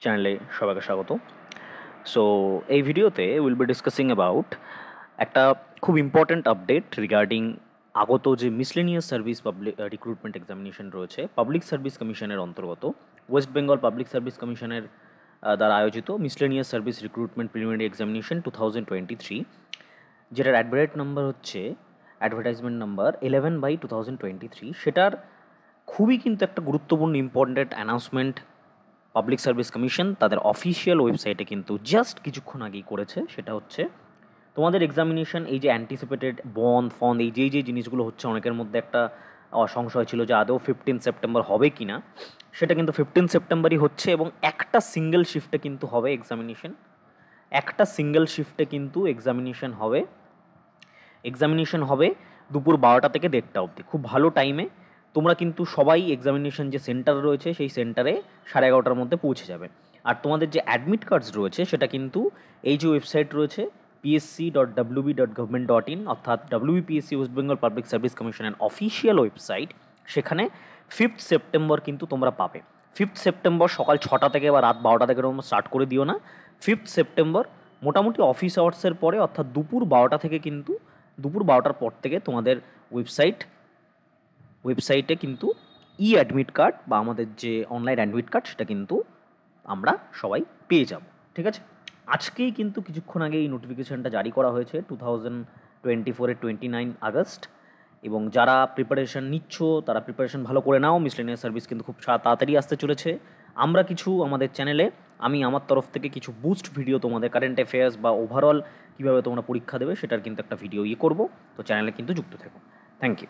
চ্যানেলে সবাইকে স্বাগত। সো এই ভিডিওতে উইল বি ডিসকাসিং অ্যাবাউট একটা খুব ইম্পর্ট্যান্ট আপডেট রিগার্ডিং আগত যে মিসলেনিয়াস সার্ভিস রিক্রুটমেন্ট এক্সামিনেশন রয়েছে পাবলিক সার্ভিস কমিশনের অন্তর্গত ওয়েস্ট বেঙ্গল পাবলিক সার্ভিস কমিশনের দ্বারা আয়োজিত miscellaneous service recruitment preliminary examination 2023, যেটার অ্যাডভার্টাইজমেন্ট নাম্বার 11/2023। সেটার খুবই কিন্তু একটা গুরুত্বপূর্ণ important announcement public service commission তাদের অফিসিয়াল ওয়েবসাইটে কিন্তু জাস্ট কিছুক্ষণ আগেই করেছে। সেটা হচ্ছে তোমাদের এক্সামিনেশন, এই যে অ্যান্টিসিপেটেড বন্ড এই যে জিনিসগুলো হচ্ছে, অনেকের মধ্যে একটা সংশয় ছিল যে আদৌ 15 সেপ্টেম্বর হবে কি না। সেটা কিন্তু 15 সেপ্টেম্বরই হচ্ছে এবং একটা সিঙ্গেল শিফটে কিন্তু হবে এক্সামিনেশন। এক্সামিনেশন হবে দুপুর 12টা থেকে 1:30 অবধি, খুব ভালো টাইমে। তোমরা কিন্তু সবাই এক্সামিনেশন যে সেন্টার রয়েছে সেই সেন্টারে 11:30টার মধ্যে পৌঁছে যাবে। আর তোমাদের যে অ্যাডমিট কার্ডস রয়েছে সেটা কিন্তু এই যে ওয়েবসাইট রয়েছে psc.wb.government.in, অর্থাৎ WBPSC West Bengal public service কমিশনের অফিসিয়াল ওয়েবসাইট, সেখানে 5th সেপ্টেম্বর কিন্তু তোমরা পাবে। 5th সেপ্টেম্বর সকাল 6টা থেকে বা রাত 12টা থেকে তোমরা স্টার্ট করে দিও না। 5th সেপ্টেম্বর মোটামুটি অফিস আওয়ার্সের পরে, অর্থাৎ দুপুর 12টার পর থেকে তোমাদের ওয়েবসাইটে কিন্তু অ্যাডমিট কার্ড বা আমাদের যে অনলাইন অ্যাডমিট কার্ড সেটা কিন্তু আমরা সবাই পেয়ে যাব। ঠিক আছে, আজকেই কিন্তু কিছুক্ষণ আগে এই নোটিফিকেশানটা জারি করা হয়েছে 2024-এর 29 আগস্ট। এবং যারা প্রিপারেশান নিচ্ছ তারা প্রিপারেশান ভালো করে নাও, মিসলেনিয়াস সার্ভিস কিন্তু খুব তাড়াতাড়ি আসতে চলেছে। আমরা কিছু আমাদের চ্যানেলে আমার তরফ থেকে কিছু বুস্ট ভিডিও তোমাদের কারেন্ট অ্যাফেয়ার্স বা ওভারঅল কীভাবে তোমরা পরীক্ষা দেবে সেটার কিন্তু একটা ভিডিও করবো। তো চ্যানেলে কিন্তু যুক্ত থেকো। Thank you.